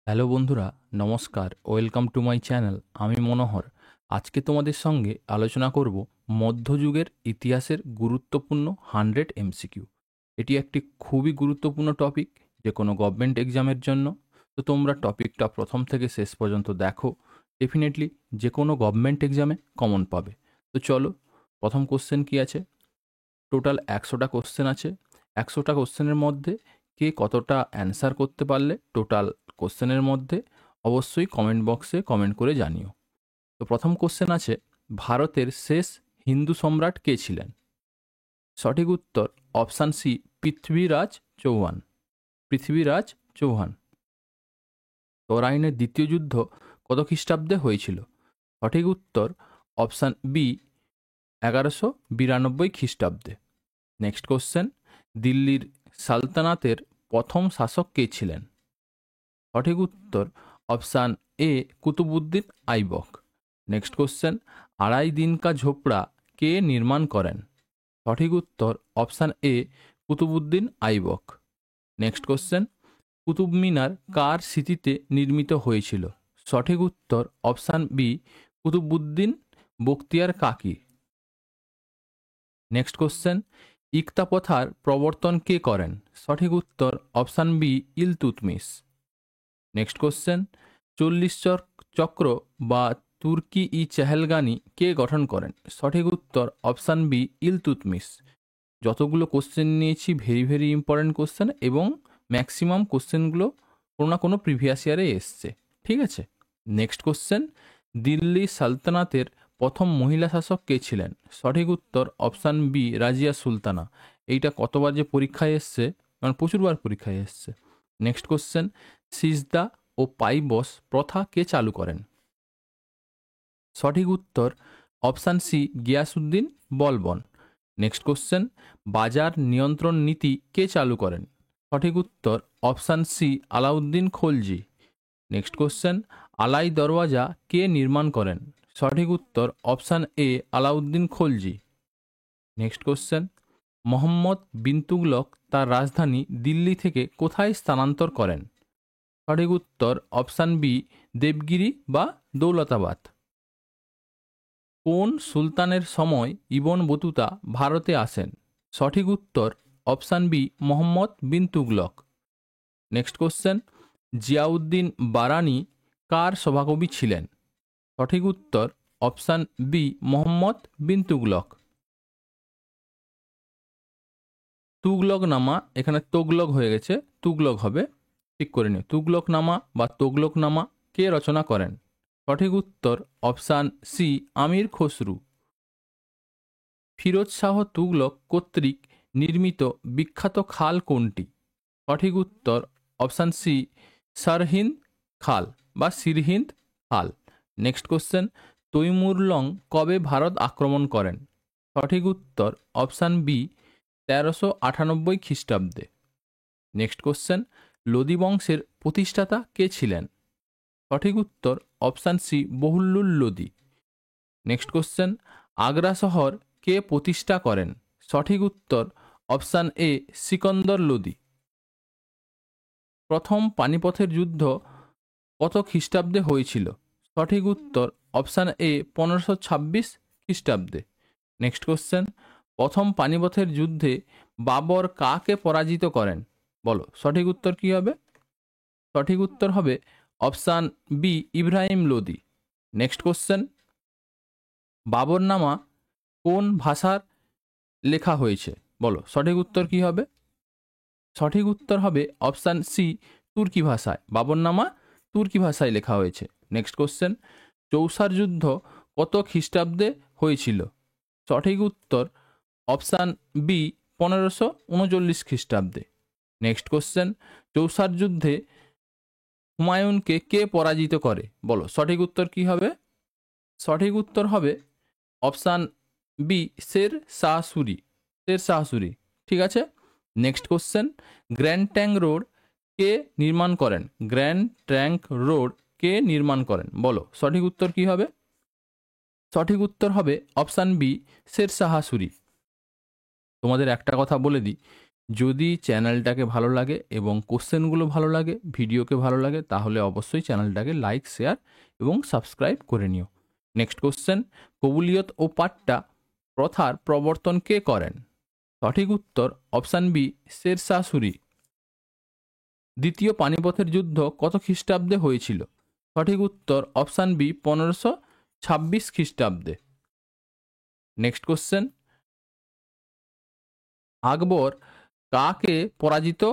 Hello বন্ধুরা, নমস্কার। Welcome to my channel. আমি মনোহর। আজকে তোমাদের সঙ্গে আলোচনা করব মধ্যযুগের ইতিহাসের গুরুত্বপূর্ণ 100 এমসিকিউ। এটি একটি খুবই গুরুত্বপূর্ণ টপিক যে কোনো গভর্নমেন্ট এক্সামের জন্য। তো তোমরা টপিকটা প্রথম থেকে শেষ পর্যন্ত দেখো, ডেফিনেটলি যে কোনো গভর্নমেন্ট এক্সামে কমন পাবে। তো চলো, প্রথম কোশ্চেন কি আছে। টোটাল 100টা কোশ্চেন আছে। 100টা কোশ্চেনের মধ্যে কে কতটা অ্যান্সার করতে পারলে টোটাল কোশ্চেনের মধ্যে অবশ্যই কমেন্ট বক্সে কমেন্ট করে জানিও। তো প্রথম কোশ্চেন আছে, ভারতের শেষ হিন্দু সম্রাট কে ছিলেন? সঠিক উত্তর অপশান সি, পৃথ্বীরাজ চৌহান। পৃথ্বীরাজ চৌহান। তরাইনের দ্বিতীয় যুদ্ধ কত খ্রিস্টাব্দে হয়েছিল? সঠিক উত্তর অপশান বি, 1192 খ্রিস্টাব্দে। নেক্সট কোশ্চেন, দিল্লির সালতানাতের প্রথম শাসক কে ছিলেন? সঠিক উত্তর option A, Qutubuddin Aibak. Next question, Adhai Din Ka Jhonpra কে নির্মাণ করেন? সঠিক উত্তর option A, Qutubuddin Aibak. Next question, Qutub Minar কার স্মৃতিতে নির্মিত হয়েছিল? সঠিক উত্তর অপশান বি, কুতুবুদ্দিন বখতিয়ার কাকি। নেক্সট কোশ্চেন, ইকতা প্রথার প্রবর্তন কে করেন? সঠিক উত্তর option B, Iltutmish. Next question, 40 চক্র বা তুর্কি ই চেহেলগানি কে গঠন করেন? সঠিক উত্তর অপশান বি, ইলতুৎমিশ। যতগুলো কোশ্চেন নিয়েছি ভেরি ভেরি ইম্পর্ট্যান্ট কোশ্চেন, এবং ম্যাক্সিমাম কোশ্চেনগুলো কোনো না কোনো প্রিভিয়াস ইয়ারে এসছে। ঠিক আছে। নেক্সট কোশ্চেন, দিল্লি সালতানাতের প্রথম মহিলা শাসক কে ছিলেন? সঠিক উত্তর অপশান বি, রাজিয়া সুলতানা। এইটা কতবার যে পরীক্ষায় এসছে, মানে প্রচুরবার পরীক্ষায় এসছে। নেক্সট কোশ্চেন, সিজদা ও পাইবস প্রথা কে চালু করেন? সঠিক উত্তর option C, Ghiyasuddin Balban. Next question, বাজার নিয়ন্ত্রণ নীতি কে চালু করেন? সঠিক উত্তর option C, Alauddin Khalji. Next question, Alai Darwaza কে নির্মাণ করেন? সঠিক উত্তর option A, Alauddin Khalji. Next question, Mohammad bin Tughlaq তার রাজধানী দিল্লি থেকে কোথায় স্থানান্তর করেন? সঠিক উত্তর অপশান বি, দেবগিরি বা দৌলতাবাদ। কোন সুলতানের সময় ইবন বতুতা ভারতে আসেন? সঠিক উত্তর option B, Mohammad bin Tughlaq. Next question, Ziauddin বারানি কার সভাকবি ছিলেন? সঠিক উত্তর অপশান বি, মোহাম্মদ বিন তুগলক। তুগলকনামা, এখানে তোগলক হয়ে গেছে, তুগলক হবে, ঠিক করে নিও। তুগলকনামা বা তোগলকনামা কে রচনা করেন? সঠিক উত্তর অপশান সি, আমির খসরু। ফিরোজ শাহ তুগলক কর্তৃক নির্মিত বিখ্যাত খাল কোনটি? সঠিক উত্তর অপশান সি, সরহিন্দ খাল বা সিরহিন্দ খাল। নেক্সট কোশ্চেন, তৈমুরলং কবে ভারত আক্রমণ করেন? সঠিক উত্তর অপশান বি, 1398 খ্রিস্টাব্দে। নেক্সট কোশ্চেন, লোদি বংশের প্রতিষ্ঠাতা কে ছিলেন? সঠিক উত্তর option C, Bahlul Lodi. Next question, Agra শহর কে প্রতিষ্ঠা করেন? সঠিক উত্তর অপশান এ, সিকন্দর লোদি। প্রথম পানিপথের যুদ্ধ কত খ্রিস্টাব্দে হয়েছিল? সঠিক উত্তর অপশান এ, 1526 খ্রিস্টাব্দে। নেক্সট কোশ্চেন, প্রথম পানিপথের যুদ্ধে বাবর কাকে পরাজিত করেন? বলো, সঠিক উত্তর কি হবে? সঠিক উত্তর হবে option B, Ibrahim Lodi. Next question, Baburnama কোন ভাষার লেখা হয়েছে? বলো, সঠিক উত্তর কি হবে? সঠিক উত্তর হবে অপশান সি, তুর্কি ভাষায়। বাবরনামা তুর্কি ভাষায় লেখা হয়েছে। নেক্সট কোশ্চেন, চৌসার যুদ্ধ কত খ্রিস্টাব্দে হয়েছিল? সঠিক উত্তর অপশান বি, 1539 খ্রিস্টাব্দে। নেক্সট কোশ্চেন, চৌসার যুদ্ধে হুমায়ুনকে কে পরাজিত করে? বলো, সঠিক উত্তর কি হবে? সঠিক উত্তর হবে অপশান বি, শের শাহ সুরি। শের শাহ সুরি। ঠিক আছে। Next question, Grand Trunk Road কে নির্মাণ করেন? গ্র্যান্ড ট্যাঙ্ক রোড কে নির্মাণ করেন? বলো, সঠিক উত্তর কি হবে? সঠিক উত্তর হবে অপশান বি, শের শাহ সুরি। তোমাদের একটা কথা বলে দিই, যদি চ্যানেলটাকে ভালো লাগে এবং কোশ্চেনগুলো ভালো লাগে, ভিডিওকে ভালো লাগে, তাহলে অবশ্যই চ্যানেলটাকে লাইক, শেয়ার এবং সাবস্ক্রাইব করে নিও। নেক্সট কোশ্চেন, কবুলিয়ত ও পাট্টা প্রথার প্রবর্তন কে করেন? সঠিক উত্তর অপশান বি, শেরশাহ সূরি। দ্বিতীয় পানিপথের যুদ্ধ কত খ্রিস্টাব্দে হয়েছিল? সঠিক উত্তর অপশান বি, 1526 খ্রিস্টাব্দে। নেক্সট কোশ্চেন, আকবর কাকে পরাজিত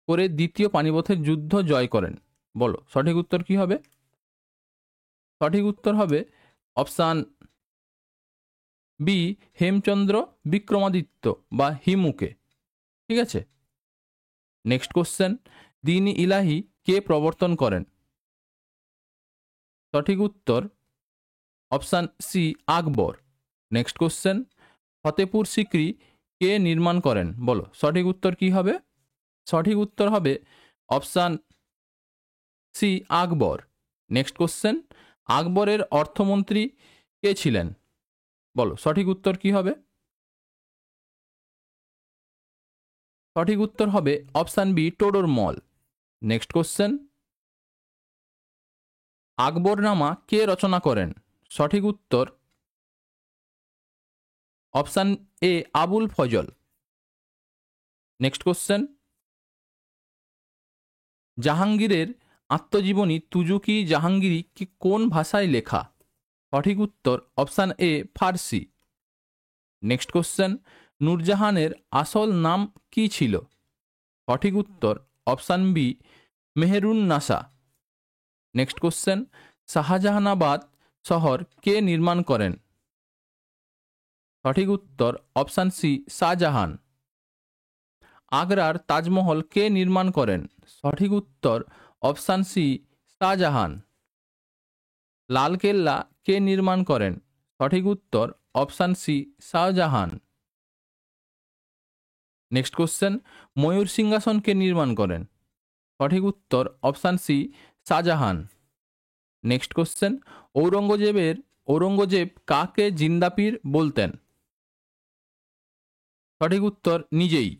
করে দ্বিতীয় পানিপথের যুদ্ধ জয় করেন? বলো, সঠিক উত্তর কি হবে? সঠিক উত্তর হবে অপশান বি, হেমচন্দ্র বিক্রমাদিত্য বা হিমুকে। ঠিক আছে। নেক্সট কোশ্চেন, দিন ইলাহি কে প্রবর্তন করেন? সঠিক উত্তর অপশান সি, আকবর। নেক্সট কোশ্চেন, ফতেপুর সিক্রি কে নির্মাণ করেন? বলো, সঠিক উত্তর কি হবে? সঠিক উত্তর হবে অপশান সি, আকবর। নেক্সট কোশ্চেন, আকবরের অর্থমন্ত্রী কে ছিলেন? বলো, সঠিক উত্তর কি হবে? সঠিক উত্তর হবে option B, Todarmal. Next question, Akbarnama কে রচনা করেন? সঠিক উত্তর option A, Abul Fazl. Next question, জাহাঙ্গীরের আত্মজীবনী তুজুকি জাহাঙ্গীরি কি কোন ভাষায় লেখা? সঠিক উত্তর option A, Farsi. Next question, নূরজাহানের আসল নাম কি ছিল? সঠিক উত্তর option B, Mehrunnisa. Next question, Shahjahanabad শহর কে নির্মাণ করেন? সঠিক উত্তর অপশান সি, শাহজাহান। আগ্রার তাজমহল কে নির্মাণ করেন? সঠিক উত্তর অপশান সি, শাহজাহান। লালকেল্লা কে নির্মাণ করেন? সঠিক উত্তর option C, Shahjahan. Next question, ময়ূর সিংহাসন কে নির্মাণ করেন? সঠিক উত্তর option C, Shahjahan. Next question, Aurangzeb কাকে জিন্দাপীর বলতেন? সঠিক উত্তর নিজেই।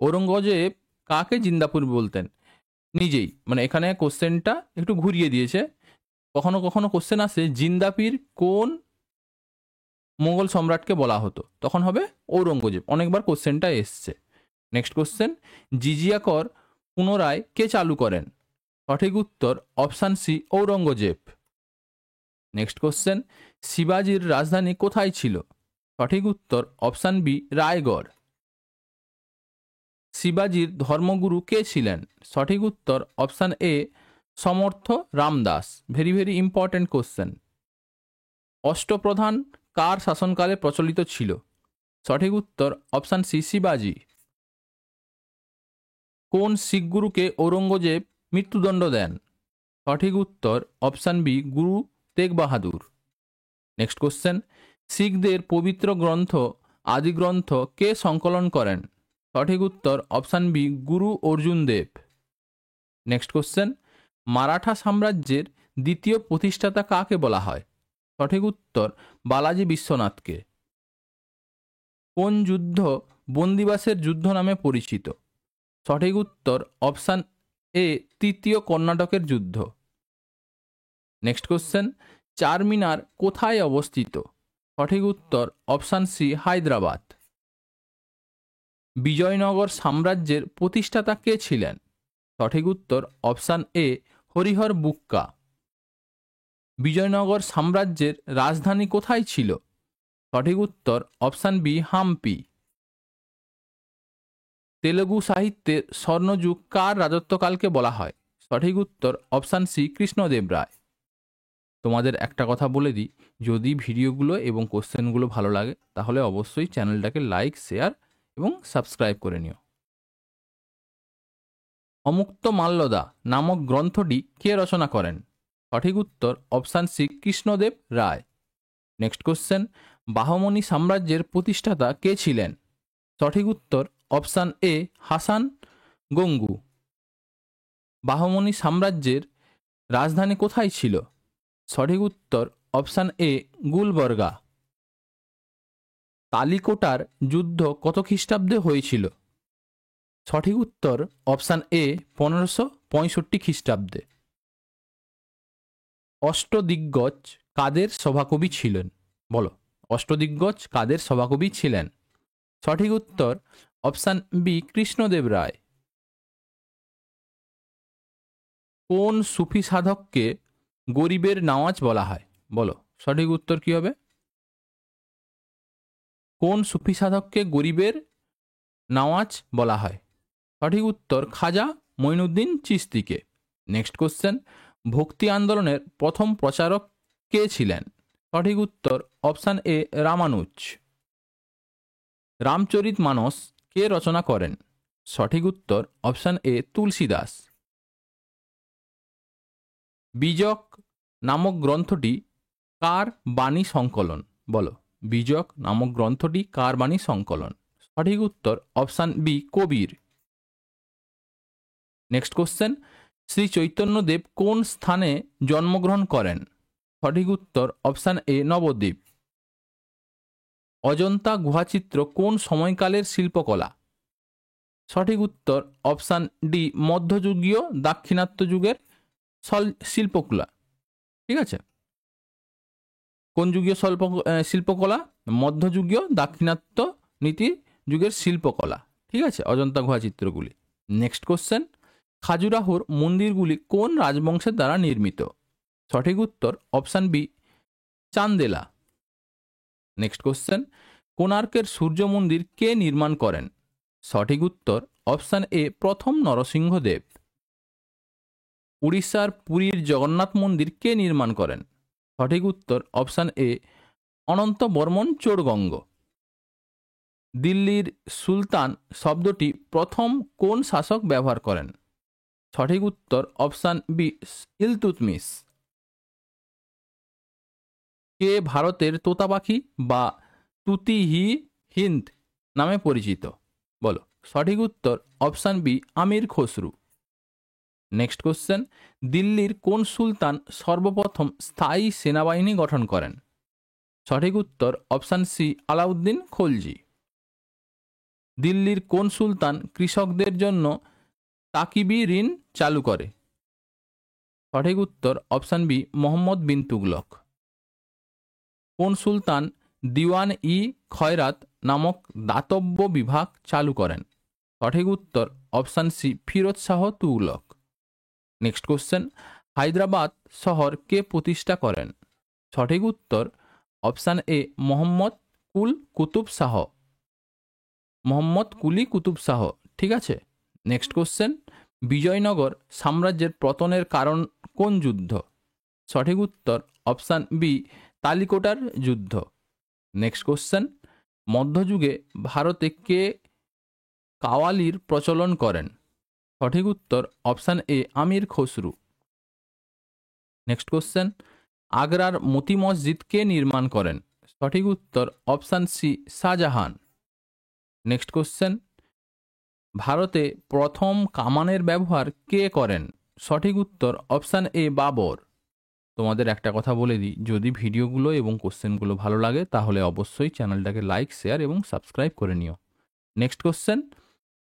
ঔরঙ্গজেব কাকে জিন্দাপুর বলতেন? নিজেই। মানে এখানে কোশ্চেনটা একটু ঘুরিয়ে দিয়েছে। কখনো কখনো কোশ্চেন আসে জিন্দাপীর কোন মোগল সম্রাটকে বলা হতো, তখন হবে ঔরঙ্গজেব। অনেকবার কোশ্চেনটা এসছে। নেক্সট কোশ্চেন, জিজিয়া কর পুনরায় কে চালু করেন? সঠিক উত্তর option C, Aurangzeb. Next question, শিবাজির রাজধানী কোথায় ছিল? সঠিক উত্তর অপশান বি, রায়গড়। শিবাজির ধর্মগুরু কে ছিলেন? সঠিক উত্তর option A, Samarth Ramdas. Very very important question. অষ্টপ্রধান কার শাসনকালে প্রচলিত ছিল? সঠিক উত্তর অপশান সি, শিবাজি। কোন শিখ গুরুকে ঔরঙ্গজেব মৃত্যুদণ্ড দেন? সঠিক উত্তর অপশান বি, গুরু তেগ বাহাদুর। নেক্সট কোশ্চেন, শিখদের পবিত্র গ্রন্থ আদি গ্রন্থ কে সংকলন করেন? সঠিক উত্তর অপশান বি, গুরু অর্জুন দেব। নেক্সট কোশ্চেন, মারাঠা সাম্রাজ্যের দ্বিতীয় প্রতিষ্ঠাতা কাকে বলা হয়? সঠিক উত্তর বালাজি বিশ্বনাথকে। কোন যুদ্ধ বন্দিবাসের যুদ্ধ নামে পরিচিত? সঠিক উত্তর অপশান এ, তৃতীয় কর্ণাটকের যুদ্ধ। নেক্সট কোশ্চেন, চারমিনার কোথায় অবস্থিত? সঠিক উত্তর অপশান সি, হায়দ্রাবাদ। বিজয়নগর সাম্রাজ্যের প্রতিষ্ঠাতা কে ছিলেন? সঠিক উত্তর অপশান এ, হরিহর বুক্কা। বিজয়নগর সাম্রাজ্যের রাজধানী কোথায় ছিল? সঠিক উত্তর অপশান বি, হাম্পি। তেলুগু সাহিত্যের স্বর্ণযুগ কার রাজত্বকালকে বলা হয়? সঠিক উত্তর অপশান সি, কৃষ্ণদেব রায়। তোমাদের একটা কথা বলে দিই, যদি ভিডিওগুলো এবং কোশ্চেনগুলো ভালো লাগে তাহলে অবশ্যই চ্যানেলটাকে লাইক, শেয়ার এবং সাবস্ক্রাইব করে নিও। অমুক্ত মাল্যদা নামক গ্রন্থটি কে রচনা করেন? সঠিক উত্তর অপশান সি, কৃষ্ণদেব রায়। নেক্সট কোশ্চেন, বাহমনি সাম্রাজ্যের প্রতিষ্ঠাতা কে ছিলেন? সঠিক উত্তর অপশান এ, হাসান গঙ্গু। বাহমনি সাম্রাজ্যের রাজধানী কোথায় ছিল? সঠিক উত্তর অপশান এ, গুলবর্গা। তালিকোটার যুদ্ধ কত খ্রিস্টাব্দে হয়েছিল? সঠিক উত্তর অপশান এ 1565 খ্রিস্টাব্দে। অষ্টদিগ্গজ কাদের সভাকবি ছিলেন? বলো, অষ্টদিগ্গজ কাদের সভাকবি ছিলেন? সঠিক উত্তর অপশান বি কৃষ্ণদেব রায়। কোন সুফি সাধককে গরিবের নওয়াজ বলা হয়? বলো, সঠিক উত্তর কি হবে? কোন সুফি সাধককে গরিবের নওয়াজ বলা হয়? সঠিক উত্তর খাজা মঈনুদ্দিন চিশতিকে। নেক্সট কোশ্চেন, ভক্তি আন্দোলনের প্রথম প্রচারক কে ছিলেন? সঠিক উত্তর অপশান এ রামানুজ। রামচরিত মানস কে রচনা করেন? সঠিক উত্তর অপশান এ তুলসীদাস। বীজক নামক গ্রন্থটি কার বাণী সংকলন? বলো, বীজক নামক গ্রন্থটি কার বাণী সংকলন? সঠিক উত্তর অপশান বি কবির। নেক্সট কোশ্চেন, শ্রী চৈতন্যদেব কোন স্থানে জন্মগ্রহণ করেন? সঠিক উত্তর অপশান এ নবদ্বীপ। অজন্তা গুহাচিত্র কোন সময়কালের শিল্পকলা? সঠিক উত্তর অপশান ডি মধ্যযুগীয় দাক্ষিণাত্য যুগের শিল্পকলা। ঠিক আছে, কোন যুগীয় শিল্পকলা? মধ্যযুগীয় দাক্ষিণাত্য নীতি যুগের শিল্পকলা। ঠিক আছে, অজন্তা গুহাচিত্রগুলি। নেক্সট কোশ্চেন, খাজুরাহোর মন্দিরগুলি কোন রাজবংশের দ্বারা নির্মিত? সঠিক উত্তর option B Chandela. Next question, কোণার্কের সূর্য মন্দির কে নির্মাণ করেন? সঠিক উত্তর অপশান এ প্রথম নরসিংহদেব। উড়িষ্যার পুরীর জগন্নাথ মন্দির কে নির্মাণ করেন? সঠিক উত্তর অপশান এ অনন্ত বর্মন চোড়গঙ্গ। দিল্লির সুলতান শব্দটি প্রথম কোন শাসক ব্যবহার করেন? সঠিক উত্তর অপশান বি ইলতুৎমিশ। কে ভারতের তোতা পাখি বা তুতিহি হিন্দ নামে পরিচিত? বলো, সঠিক উত্তর অপশান বি আমির খসরু। নেক্সট কোশ্চেন, দিল্লির কোন সুলতান সর্বপ্রথম স্থায়ী সেনাবাহিনী গঠন করেন? সঠিক উত্তর অপশান সি আলাউদ্দিন খলজি। দিল্লির কোন সুলতান কৃষকদের জন্য তাকিবি ঋণ চালু করে? সঠিক উত্তর অপশান বি মোহাম্মদ বিন তুগলক। কোন সুলতান দিওয়ান ই খয়রাত নামক দাতব্য বিভাগ চালু করেন? সঠিক উত্তর option C Firoz Shah Tughlaq. Next question, Hyderabad শহর কে প্রতিষ্ঠা করেন? সঠিক উত্তর অপশান এ মোহাম্মদ কুল কুতুব শাহ। মোহাম্মদ কুলি কুতুব শাহ। ঠিক আছে, নেক্সট কোশ্চেন, বিজয়নগর সাম্রাজ্যের পতনের কারণ কোন যুদ্ধ? সঠিক উত্তর অপশান বি তালিকোটার যুদ্ধ। নেক্সট কোশ্চেন, মধ্যযুগে ভারতে কে কাওয়ালির প্রচলন করেন? সঠিক উত্তর option A Amir Khusrau. Next question, আগ্রার মতি মসজিদ কে নির্মাণ করেন? সঠিক উত্তর option C Shahjahan. Next question, ভারতে প্রথম কামানের ব্যবহার কে করেন? সঠিক উত্তর অপশান এ বাবর। তোমাদের একটা কথা বলে দিই, যদি ভিডিওগুলো এবং কোশ্চেনগুলো ভালো লাগে তাহলে অবশ্যই চ্যানেলটাকে লাইক, শেয়ার এবং সাবস্ক্রাইব করে নিও। নেক্সট কোশ্চেন,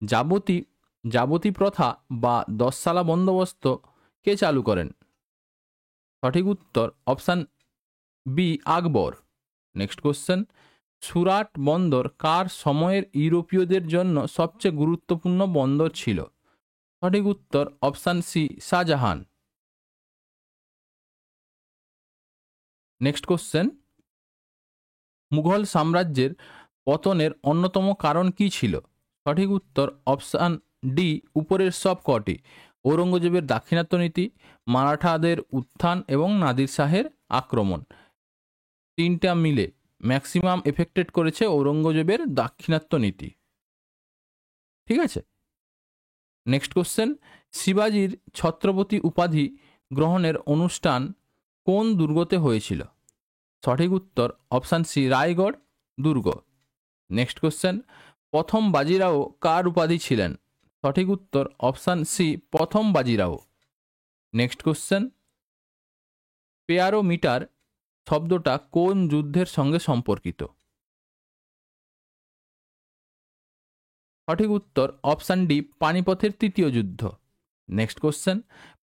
যাবতী যাবতী প্রথা বা 10 সালা বন্দোবস্ত কে চালু করেন? সঠিক উত্তর অপশান বি আকবর। নেক্সট কোশ্চেন, সুরাট বন্দর কার সময়ের ইউরোপীয়দের জন্য সবচেয়ে গুরুত্বপূর্ণ বন্দর ছিল? সঠিক উত্তর option C Shahjahan. Next question, Mughal সাম্রাজ্যের পতনের অন্যতম কারণ কি ছিল? সঠিক উত্তর অপশান ডি উপরের সব কটি। ঔরঙ্গজেবের দাক্ষিণাত্য নীতি, মারাঠাদের উত্থান এবং নাদির শাহের আক্রমণ, তিনটা মিলে ম্যাক্সিমাম এফেক্টেড করেছে ঔরঙ্গজেবের দাক্ষিণাত্য নীতি। ঠিক আছে, নেক্সট কোশ্চেন, শিবাজির ছত্রপতি উপাধি গ্রহণের অনুষ্ঠান কোন দুর্গতে হয়েছিল? সঠিক উত্তর অপশান সি রায়গড় দুর্গ। নেক্সট কোশ্চেন, প্রথম বাজিরাও কার উপাধি ছিলেন? সঠিক উত্তর অপশান সি প্রথম বাজিরাও। নেক্সট কোশ্চেন, পেয়ারোমিটার শব্দটা কোন যুদ্ধের সঙ্গে সম্পর্কিত? সঠিক উত্তর অপশান ডি, পানিপথের তৃতীয় যুদ্ধ। নেক্সট কোশ্চেন,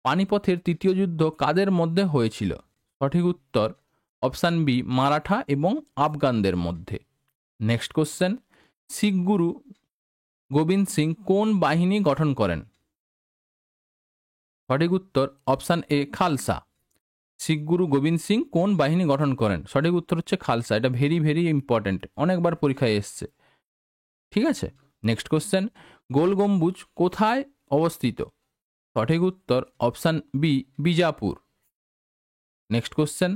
পানিপথের তৃতীয় যুদ্ধ কাদের মধ্যে হয়েছিল? সঠিক উত্তর অপশান বি, মারাঠা এবং আফগানদের মধ্যে। নেক্সট কোশ্চেন, শিখ গুরু গোবিন্দ সিং কোন বাহিনী গঠন করেন? সঠিক উত্তর অপশান এ, খালসা। শিখ গুরু গোবিন্দ সিং কোন বাহিনী গঠন করেন? সঠিক উত্তর হচ্ছে খালসা। এটা ভেরি ভেরি ইম্পর্টেন্ট, অনেকবার পরীক্ষায় এসছে। ঠিক আছে, নেক্সট কোশ্চেন, গোল গম্বুজ কোথায় অবস্থিত? সঠিক উত্তর option B, Bijapur. Next question,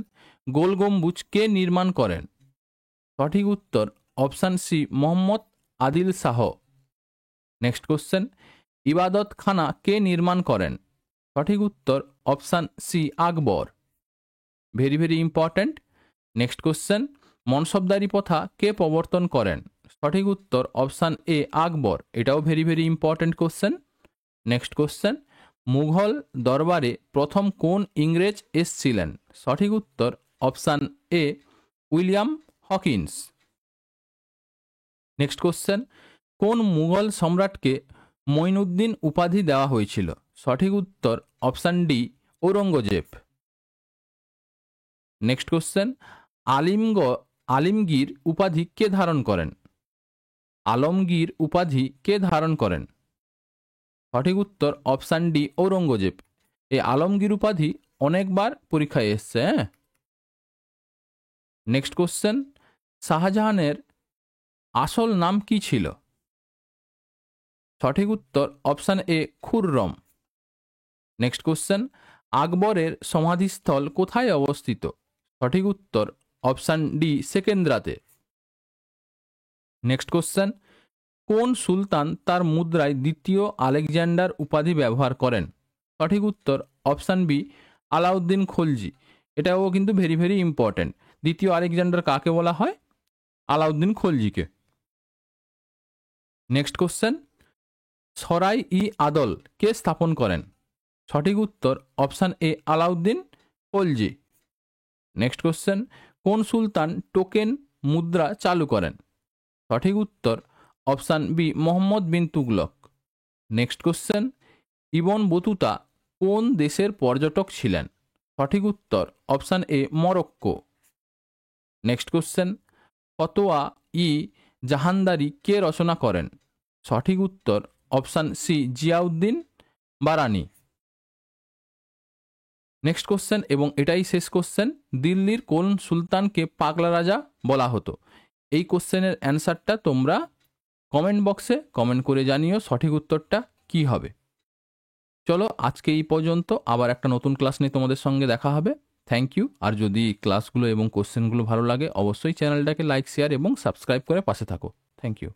Gol Gumbaz কে নির্মাণ করেন? সঠিক উত্তর option C, Mohammad Adil Shah. Next question, Ibadat Khana কে নির্মাণ করেন? সঠিক উত্তর option C, Akbar. Very very important. Next question, মনসবদারি প্রথা কে প্রবর্তন করেন? সঠিক উত্তর অপশান এ, আকবর। এটাও very very important question. Next question, Mughal দরবারে প্রথম কোন ইংরেজ এসছিলেন? সঠিক উত্তর option A, William Hawkins. Next question, কোন মুঘল সম্রাটকে মঈনুদ্দিন উপাধি দেওয়া হয়েছিল? সঠিক উত্তর option D, Aurangzeb. Next question, Alamgir উপাধি কে ধারণ করেন? আলমগীর উপাধি কে ধারণ করেন? সঠিক উত্তর অপশান ডি, ঔরঙ্গজেব। এই আলমগীর উপাধি অনেকবার পরীক্ষায় এসছে। নেক্সট কোশ্চেন, শাহজাহানের আসল নাম কি ছিল? সঠিক উত্তর অপশান এ, খুররম। নেক্সট কোশ্চেন, আকবরের সমাধিস্থল কোথায় অবস্থিত? সঠিক উত্তর অপশান ডি, সেকেন্দ্রাতে। নেক্সট কোশ্চেন, কোন সুলতান তার মুদ্রায় দ্বিতীয় আলেকজান্ডার উপাধি ব্যবহার করেন? সঠিক উত্তর অপশান বি, আলাউদ্দিন খলজি। এটাও কিন্তু ভেরি ভেরি ইম্পর্ট্যান্ট। দ্বিতীয় আলেকজান্ডার কাকে বলা হয়? আলাউদ্দিন খলজিকে। নেক্সট কোশ্চেন, সরাই ই আদল কে স্থাপন করেন? সঠিক উত্তর option A, Alauddin Khalji. Next question, কোন সুলতান টোকেন মুদ্রা চালু করেন? সঠিক উত্তর option B, Mohammad bin Tughlaq. Next question, Ibn Battuta কোন দেশের পর্যটক ছিলেন? সঠিক উত্তর option A, Morocco. Next question, Fatawa i Jahandari কে রচনা করেন? সঠিক উত্তর option C, Ziauddin Barani. Next question, এবং এটাই শেষ কোশ্চেন, দিল্লির কোন সুলতানকে পাগলা রাজা বলা হতো? এই কোশ্চেনের অ্যান্সারটা তোমরা কমেন্ট বক্সে কমেন্ট করে জানিও সঠিক উত্তরটা কি হবে। চলো আজকে এই পর্যন্ত, আবার একটা নতুন ক্লাস নিয়ে তোমাদের সঙ্গে দেখা হবে। Thank you. আর যদি ক্লাসগুলো এবং কোশ্চেনগুলো ভালো লাগে অবশ্যই চ্যানেলটাকে লাইক, শেয়ার এবং সাবস্ক্রাইব করে পাশে থাকো। Thank you.